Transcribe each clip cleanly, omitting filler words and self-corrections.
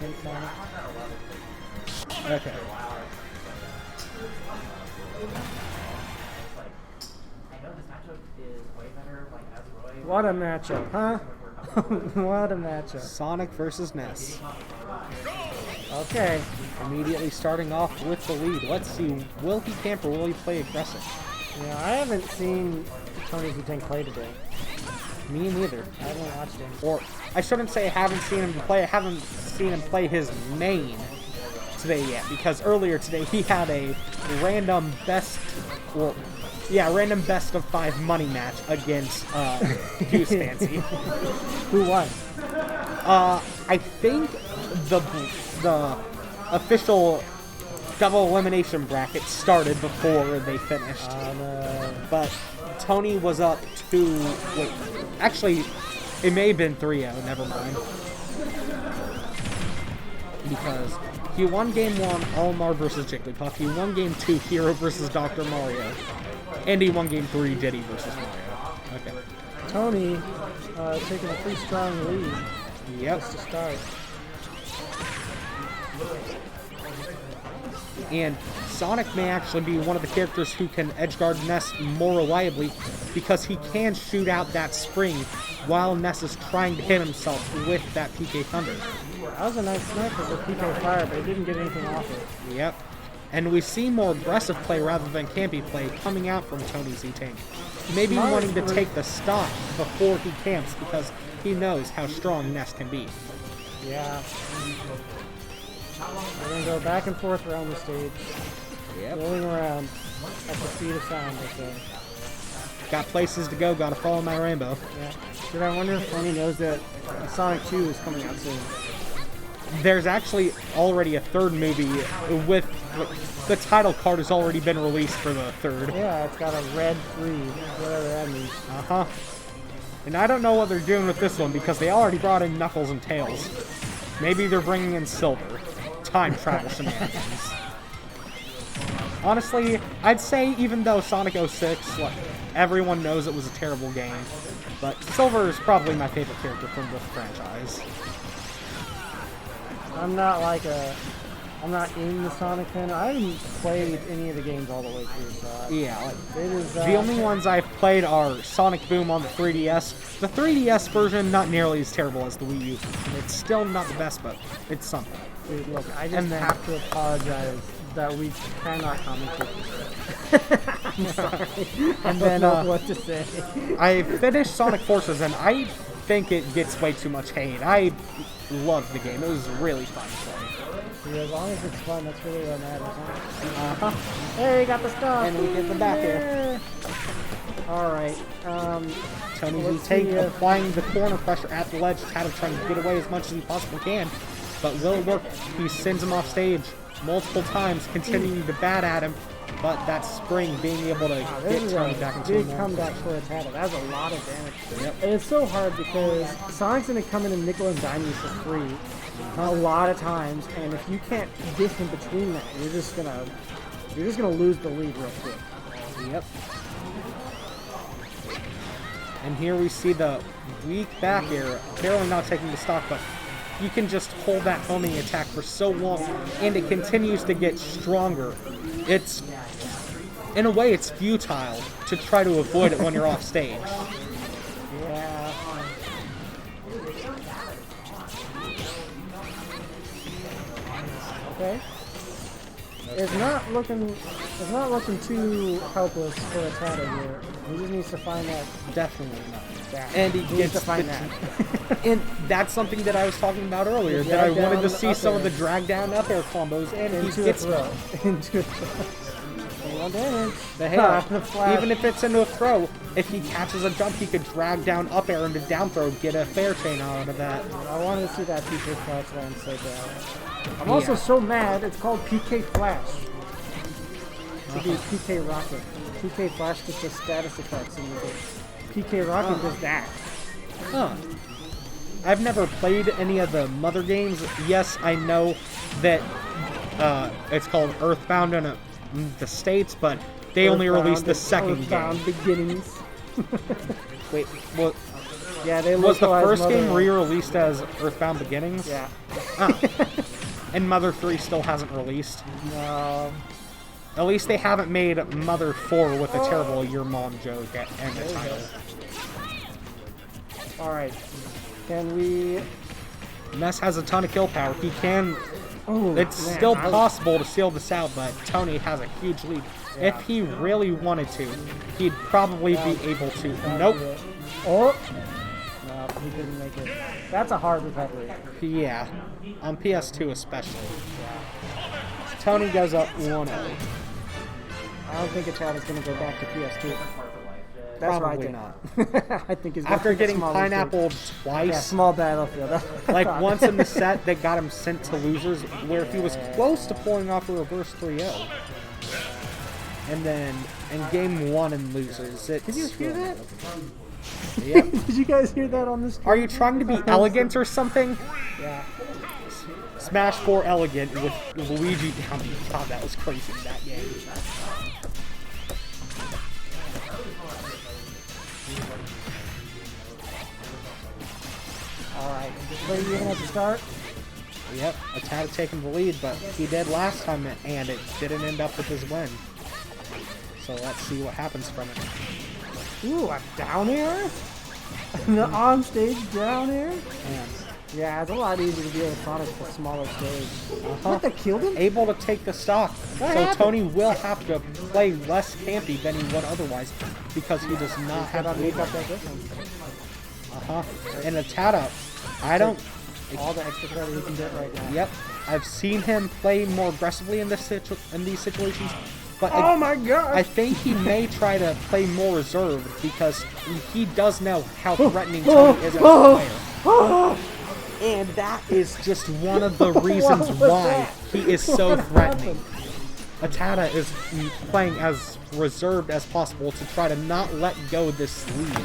Hint Sonic. Okay. What a matchup, huh? What a matchup. Sonic versus Ness. Okay. Immediately starting off with the lead. Let's see, will he camp or will he play aggressive? Yeah, I haven't seen TonyZTank play today. Me neither. I haven't watched him. Or, I shouldn't say I haven't seen him play, I haven't seen him play his main today yet, because earlier today he had a random best of 5 money match against Goose Fancy. Who won? I think the official double elimination bracket started before they finished. But Tony was up to, actually, it may have been 3-0, never mind. Because he won game 1, Olimar versus Jigglypuff. He won game 2, Hero versus Dr. Mario. And he won game 3, Diddy versus Mario. Okay. Tony taking a pretty strong lead. Yep. Just to start. And Sonic may actually be one of the characters who can edgeguard Ness more reliably because he can shoot out that spring while Ness is trying to hit himself with that PK Thunder. That was a nice sniper with PK Fire, but he didn't get anything off it. Yep. And we see more aggressive play rather than campy play coming out from TonyZTank. Maybe wanting to take the stock before he camps because he knows how strong Ness can be. Yeah. We're going to go back and forth around the stage. Yep. Rolling around at the speed of sound, I say. Got places to go, gotta follow my rainbow. Yeah. Dude, I wonder if Tony knows that Sonic 2 is coming out soon. There's actually already a third movie with the title card has already been released for the third. Yeah, it's got a red 3, whatever that means. Uh-huh. And I don't know what they're doing with this one because they already brought in Knuckles and Tails. Maybe they're bringing in Silver. Time travel shenanigans. Honestly, I'd say even though Sonic 06, everyone knows it was a terrible game, but Silver is probably my favorite character from the franchise. I'm not in the Sonic fan. I haven't played any of the games all the way through, so Yeah, it is, the only ones I've played are Sonic Boom on the 3DS. The 3DS version, not nearly as terrible as the Wii U. It's still not the best, but it's something. Dude, look, I just have to apologize that we cannot commentate this. I'm sorry. And then, what to say. I finished Sonic Forces, and I think it gets way too much hate. I loved the game. It was really fun to play. Yeah, as long as it's fun, that's really what matters, huh? Hey, got the stuff! And we get the back here. Alright, TonyZTank applying the corner pressure at the ledge, kind of trying to get away as much as he possibly can. But will it work? He sends him off stage multiple times, continuing to bat at him. But that spring being able to get Tony back into big comeback for ATATA. That was a lot of damage. Yep. And it's so hard because Sonic's going to come in and nickel and dime you for free a lot of times, and if you can't dip in between that, you're just gonna lose the lead real quick. Yep. And here we see the weak back air, barely not taking the stock, but you can just hold that homing attack for so long, and it continues to get stronger. It's, in a way, it's futile to try to avoid it when you're off stage. Yeah. Okay. It's not looking too helpless for ATATA here. He just needs to find that. Definitely not. Yeah. And he needs to find that. And that's something that I was talking about earlier, that I wanted to see some of the drag down up air combos, and into he gets a throw. Into a throw. Damage. The hair. Even if it's into a throw, if he catches a jump, he could drag down up air into down throw, get a fair chain out of that. I wanted to see that PK Flash land so bad. I'm also so mad, it's called PK Flash. It should be PK Rocket. PK Flash gets the status effects in the game. PK Rocket does that. Huh. I've never played any of the Mother games. Yes, I know that it's called Earthbound in the States, but they only released the second Earthbound game. Beginnings. Wait, what? Yeah, they was the first Mother game re-released as Earthbound Beginnings? Yeah. And Mother 3 still hasn't released. No. At least they haven't made Mother 4 with a terrible your mom joke and the title. Alright. Can we... Ness has a ton of kill power. He can... Oh, it's man, still possible to seal this out, but Tony has a huge lead. Yeah. If he really wanted to, he'd probably be able to. Nope. Oh! No, he didn't make it. That's a hard recovery. Yeah. On PS2 especially. Tony goes up 1-0. I don't think ATATA's going to go back to PS2. That's Probably not. I think he's After getting pineappled twice. Yeah, small battlefield. Like once in the set that got him sent to losers, where he was close to pulling off a reverse 3-0. And then in game 1 in losers, it's... Did you hear that? Yep. Did you guys hear that on the stream? Are you trying to be elegant or something? Yeah. Smash 4 elegant with Luigi down. God, that was crazy in that game. Alright, so you're gonna have to start? Yep, ATATA taking the lead, but he did last time and it didn't end up with his win. So let's see what happens from it. Ooh, a down air? The on-stage down air? Man. Yeah, it's a lot easier to deal with Sonic with a smaller stage. What, they killed him? Able to take the stock. What So happened? Tony will have to play less campy than he would otherwise because he does not have Gotta to make up that difference. And ATATA, I don't... All the extra credit he can get right now. Yep, I've seen him play more aggressively in this in these situations, but Oh my god! I think he may try to play more reserved because he does know how threatening Tony is as a player. And that is just one of the reasons was why that? he is so What threatening. happened? ATATA is playing as reserved as possible to try to not let go of this lead.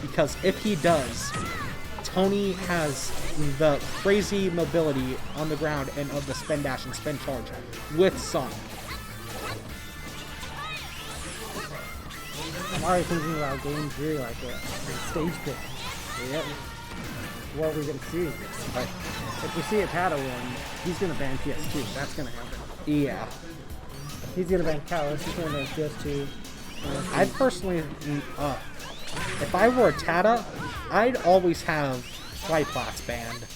Because if he does, Tony has the crazy mobility on the ground and of the spin dash and spin charge with Sonic. I'm already thinking about game 3 like a stage pick. Yep. What are we gonna see? Right. If we see ATATA win, he's gonna ban PS2. That's gonna happen. Yeah. He's gonna ban Callus, he's gonna ban PS2. I'd personally, if I were ATATA, I'd always have Flyplots banned.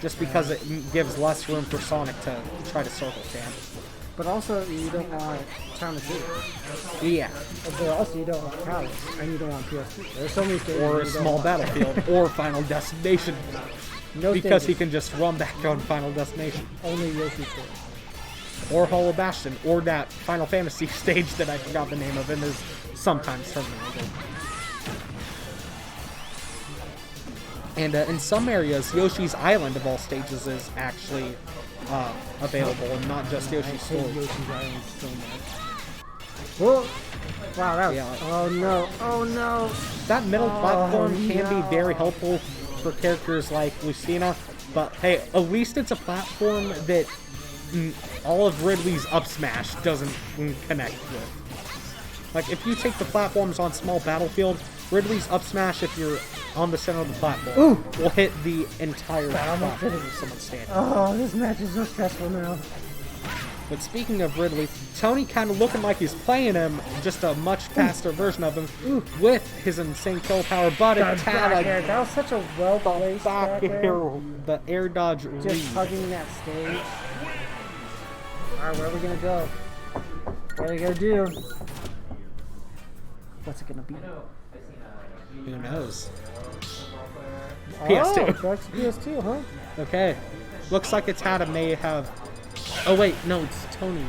Just because it gives less room for Sonic to try to circle camp. But also, you don't want Town of City. Yeah. But also, you don't want Callus, and you don't want PS2. There's so many stages. Or a you don't small want. battlefield, or Final Destination. No Because he stages. can just run back on Final Destination. Only Yoshi stage. Or Hollow Bastion, or that Final Fantasy stage that I forgot the name of and is sometimes terminated. And in some areas, Yoshi's Island of all stages is actually available, and not just Yoshi's I Story. hate Yoshi's Island so much. Whoa! Wow, that was... Yeah. Oh no, oh no! That middle platform can no. be very helpful for characters like Lucina, but hey, at least it's a platform that all of Ridley's up smash doesn't connect with. Like, if you take the platforms on small battlefield, Ridley's up smash, if you're on the center of the platform, will hit the entire platform if someone's standing. Oh, this match is so stressful now. But speaking of Ridley, Tony kind of looking like he's playing him, just a much faster version of him, with his insane kill power, but Back air. That was such a well-placed back air. the air dodge Just read. hugging that stage. Alright, where are we gonna go? What are we gonna do? What's it gonna be? Who knows? Oh, PS2. that's PS2, huh? Okay. Looks like ATATA may have... Oh wait, no, it's Tony.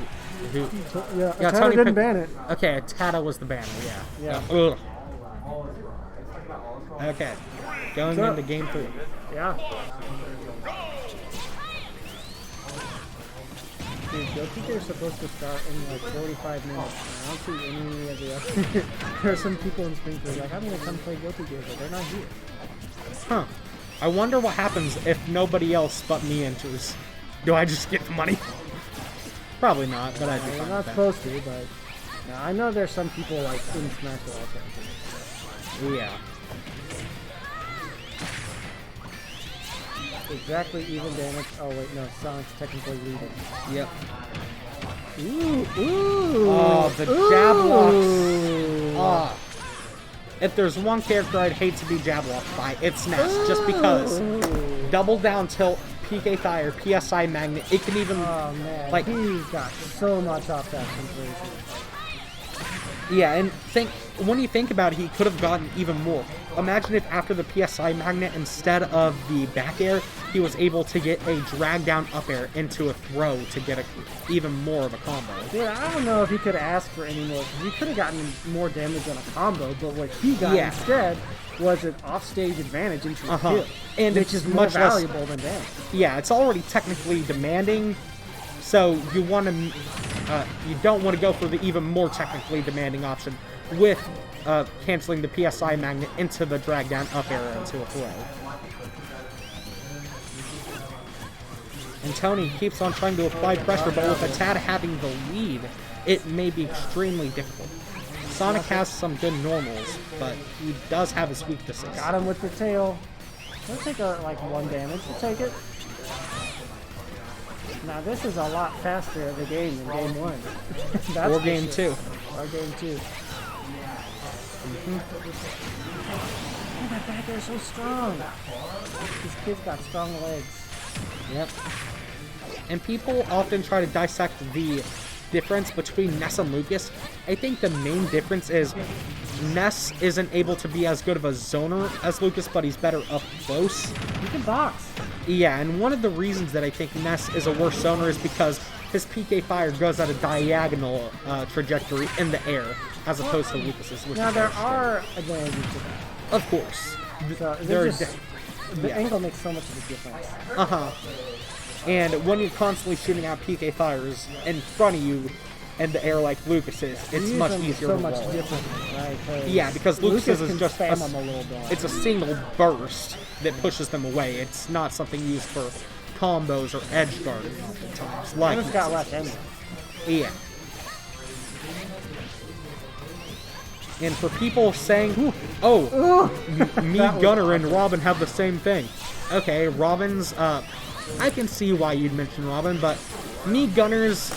Who... Yeah, Yeah, Tony Tony didn't picked- ban it. Okay, ATATA was the banner, yeah. Yeah. Ugh. Okay. Going So- into game 3. Yeah. Dude, GoToGear is supposed to start in like 45 minutes. And I don't see any of the other... There are some people in Springfield like, I'm gonna come play GoToGear, but they're not here. Huh. I wonder what happens if nobody else but me enters. Do I just get the money? Probably not, but I'd be You're fine not with that. supposed to, but... Now, I know there's some people like in Smash that also. Yeah. exactly even damage. Oh wait, no, Sonic's technically leading. Yep. Ooh, ooh. Oh, the jab locks. If there's one character I'd hate to be jab locked by, it's Ness. Just because double down tilt, PK Fire, PSI Magnet, it can even... Oh man, like, he's got so much off that conversion. Yeah, and when you think about it, he could have gotten even more. Imagine if after the PSI Magnet, instead of the back air, he was able to get a drag down up air into a throw to get even more of a combo. Dude, I don't know if he could have asked for any more, because he could have gotten more damage on a combo, but what he got instead was an offstage advantage into a kill, and which is more valuable than damage. Yeah, it's already technically demanding, so you want to, you don't want to go for the even more technically demanding option with canceling the PSI Magnet into the drag down up air into a throw. And Tony keeps on trying to apply pressure, but with ATATA having the lead, it may be extremely difficult. Sonic has some good normals, but he does have his weaknesses. Got him with the tail. He'll take like 1 damage. We'll take it. Now this is a lot faster of a game than game 1. Or game 2. Or game 2. Oh, that back air is so strong. These kids got strong legs. Yep. And people often try to dissect the difference between Ness and Lucas. I think the main difference is Ness isn't able to be as good of a zoner as Lucas, but he's better up close. He can box. Yeah, and one of the reasons that I think Ness is a worse zoner is because his PK Fire goes at a diagonal trajectory in the air, as opposed to Lucas's. Now there are advantages to that. Of course. So the angle makes so much of a difference. And when you're constantly shooting out PK Fires in front of you in the air like Lucas is, it's much easier to roll. So much different, right? Yeah, because Lucas is just spam them a little bit. It's a single burst that pushes them away. It's not something used for combos or edge guarding oftentimes. Like and it's got less angle. Yeah. And for people saying, me, Gunner, and Robin have the same thing. Okay, Robin's, I can see why you'd mention Robin, but me, Gunner's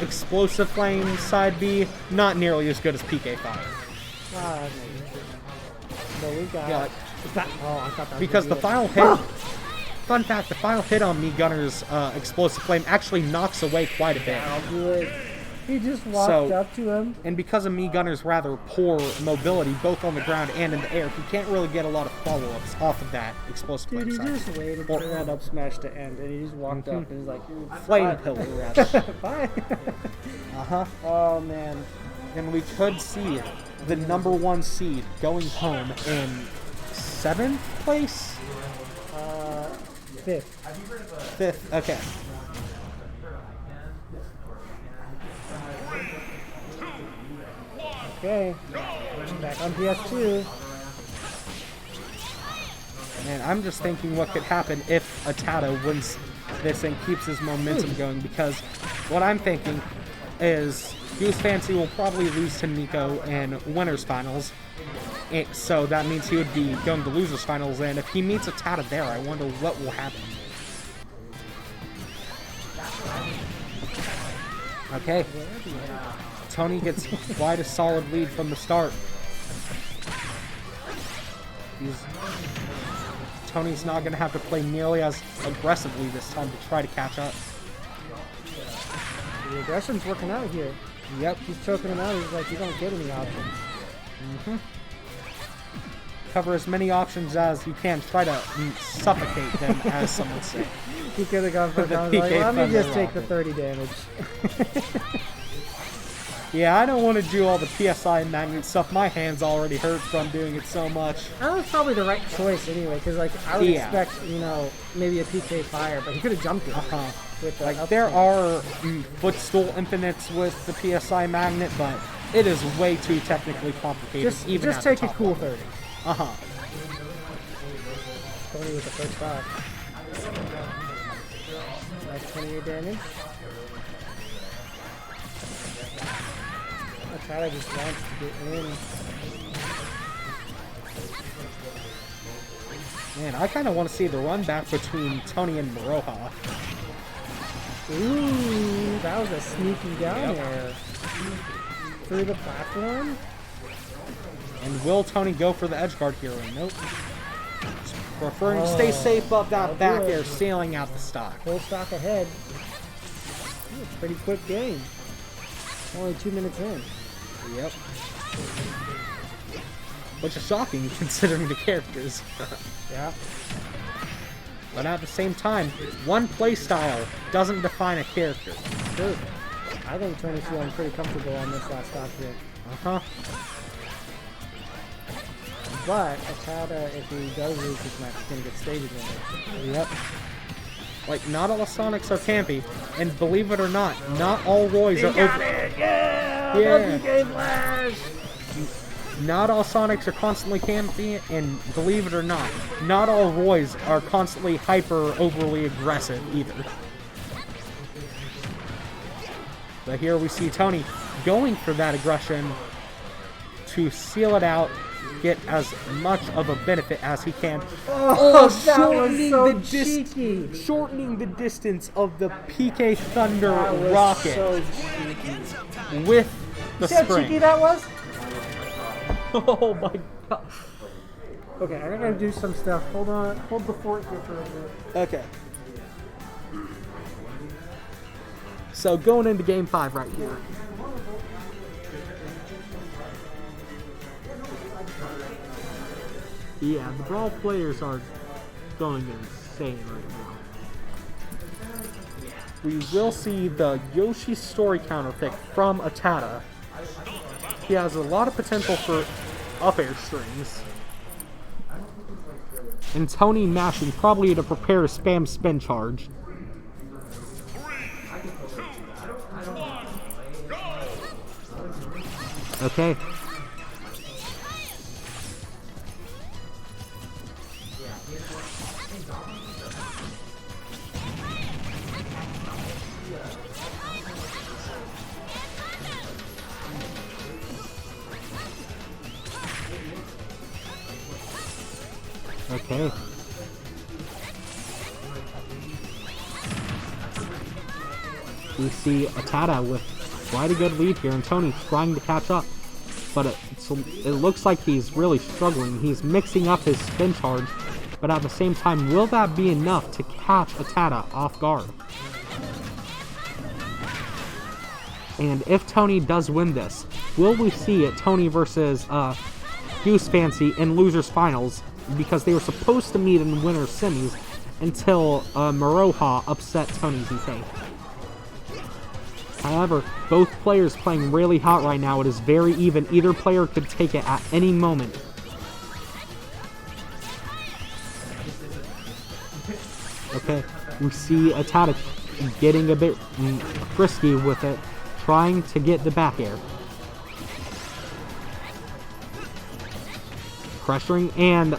explosive flame side B, not nearly as good as PK Fire. So we got... Yeah, I thought that because the final hit... Fun fact, the final hit on me, Gunner's explosive flame actually knocks away quite a bit. He just walked up to him. And because of me, Gunner's rather poor mobility, both on the ground and in the air, he can't really get a lot of follow-ups off of that explosive flame. Dude, he just waited for that up smash to end, and he just walked up and he's like, flame pillar, rather. Bye. Oh, man. And we could see the #1 seed going home in 7th place? 5th. 5th, okay. Okay, back on PS2. Man, I'm just thinking what could happen if ATATA wins this and keeps his momentum going, because what I'm thinking is Goose Fancy will probably lose to Nico in winners finals, so that means he would be going to losers finals, and if he meets ATATA there, I wonder what will happen. Okay. Tony gets quite a solid lead from the start. Tony's not going to have to play nearly as aggressively this time to try to catch up. The aggression's working out here. Yep. He's choking him out. He's like, you don't get any options. Cover as many options as you can. Try to suffocate them, as some would say. He could have gone for the like, let me just take the 30 damage. Yeah, I don't want to do all the PSI magnet stuff. My hands already hurt from doing it so much. That was probably the right choice anyway, because like I would expect, maybe a PK Fire, but he could have jumped it. With the like there are footstool infinites with the PSI magnet, but it is way too technically complicated. Just take a cool 30. Tony with the first shot. Nice 28 damage. ATATA just wants to get in. Man, I kind of want to see the run back between Tony and Maroha. Ooh, that was a sneaky down air. Through the platform. And will Tony go for the edge guard here? Nope. Preferring to stay safe up that back air, sailing out the stock. Full stock ahead. Ooh, pretty quick game. Only 2 minutes in. Yep. Which is shocking considering the characters. Yeah. But at the same time, one play style doesn't define a character. True. I think Tony's feeling pretty comfortable on this last stock here. Uh-huh. But ATATA, if he does lose this match, he's going to get stage advantage. Yep. Like, not all Sonics are campy, and believe it or not all Roys are over. It! Yeah! Yeah. PK Flash! Not all Sonics are constantly campy, and believe it or not all Roys are constantly overly aggressive either. But here we see Tony going for that aggression to seal it out, get as much of a benefit as he can. Oh, that was so cheeky. Shortening the distance of the PK Thunder That was rocket so cheeky. with the See how spring. cheeky that was? Oh my god. Okay, I gotta do some stuff. Hold on. Hold the fort here for a bit. Okay. So going into game 5 right here. Yeah, the Brawl players are going insane right now. We will see the Yoshi story counter pick from ATATA. He has a lot of potential for up air strings. And Tony mashing probably to prepare a spam spin charge. Okay. Okay. We see ATATA with quite a good lead here, and Tony trying to catch up. But it looks like he's really struggling. He's mixing up his spin charge, but at the same time, will that be enough to catch ATATA off guard? And if Tony does win this, will we see it Tony versus Goose Fancy in Losers Finals? Because they were supposed to meet in Winners Semis until Maroha upset TonyZTank. However, both players playing really hot right now. It is very even. Either player could take it at any moment. Okay, we see ATATA getting a bit frisky with it, trying to get the back air. Pressuring, and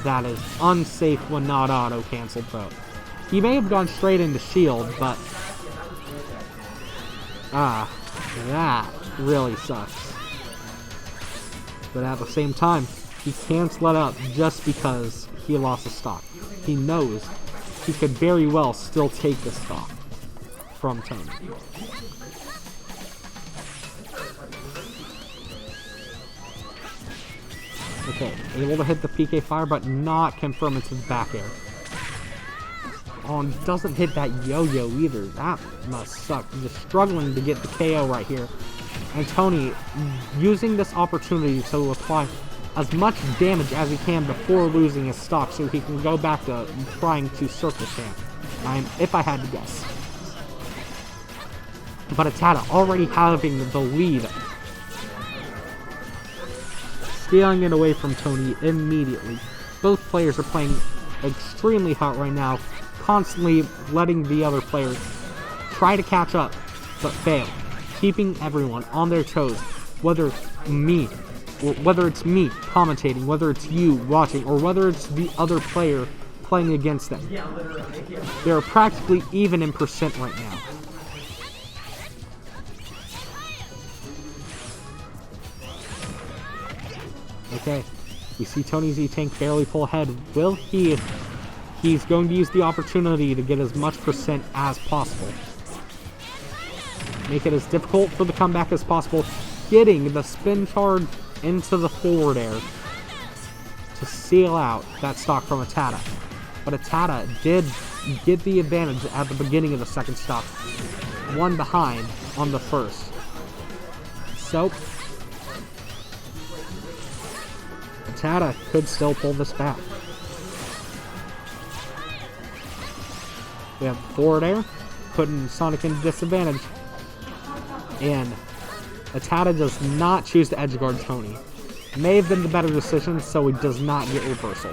that is unsafe when not auto-canceled, though. He may have gone straight into shield, but that really sucks. But at the same time, he can't let up just because he lost a stock. He knows he could very well still take the stock from Tony. Okay, able to hit the PK fire, but not confirm into the back air. Oh, and doesn't hit that yo-yo either. That must suck. Just struggling to get the KO right here. And Tony using this opportunity to apply as much damage as he can before losing his stock so he can go back to trying to circle champ. If I had to guess. But ATATA already having the lead. Stealing it away from Tony immediately. Both players are playing extremely hot right now, constantly letting the other player try to catch up, but fail. Keeping everyone on their toes, whether it's me commentating, whether it's you watching, or whether it's the other player playing against them. They're practically even in percent right now. Okay, We see TonyZTank barely pull ahead. Will he? He's going to use the opportunity to get as much percent as possible. Make it as difficult for the comeback as possible. Getting the spin charge into the forward air to seal out that stock from ATATA. But ATATA did get the advantage at the beginning of the second stock. One behind on the first. So, ATATA could still pull this back. We have forward air, putting Sonic in disadvantage. And ATATA does not choose to edge guard Tony. May have been the better decision, so he does not get reversal.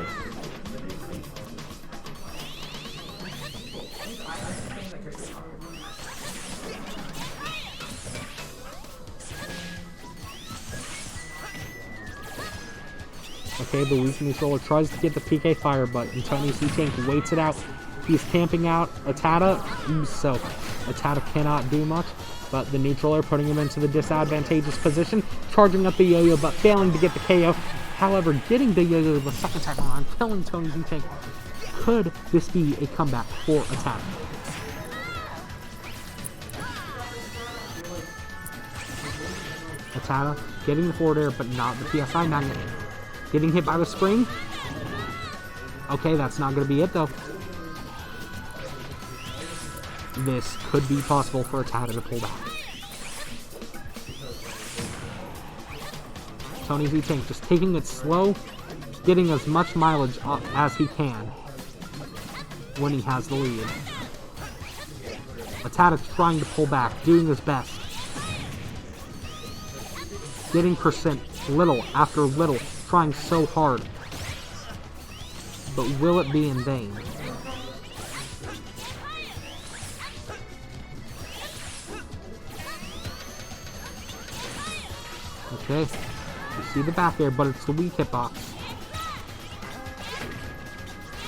Okay, the weak neutral tries to get the PK fire, but TonyZTank waits it out. He's camping out ATATA, so ATATA cannot do much. But the neutral are putting him into the disadvantageous position, charging up the yo-yo, but failing to get the KO. However, getting the yo-yo the second time around, killing TonyZTank. Could this be a comeback for ATATA? ATATA getting the forward air, but not the PSI magnet. Getting hit by the spring. Okay, that's not going to be it, though. This could be possible for ATATA to pull back. TonyZTank just taking it slow, getting as much mileage up as he can when he has the lead. ATATA trying to pull back, doing his best. Getting percent little after little, trying so hard. But will it be in vain? Okay, you see the back air, but it's the weak hitbox.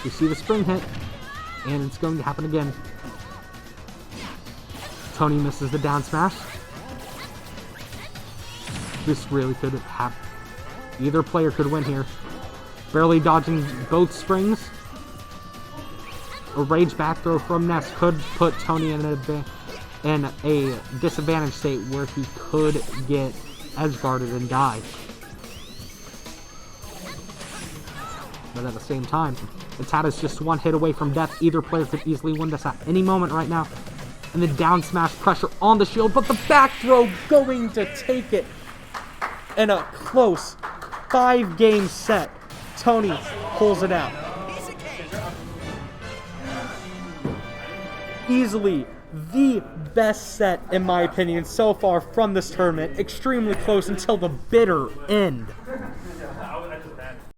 You see the spring hit, and it's going to happen again. Tony misses the down smash. This really could happen. Either player could win here. Barely dodging both springs. A rage back throw from Ness could put Tony in a disadvantaged state where he could get edge guarded and die. But at the same time, ATATA's just one hit away from death. Either player could easily win this at any moment right now. And the down smash pressure on the shield, but the back throw going to take it in a close 5-game set. Tony pulls it out. Easily the best set, in my opinion, so far from this tournament. Extremely close until the bitter end.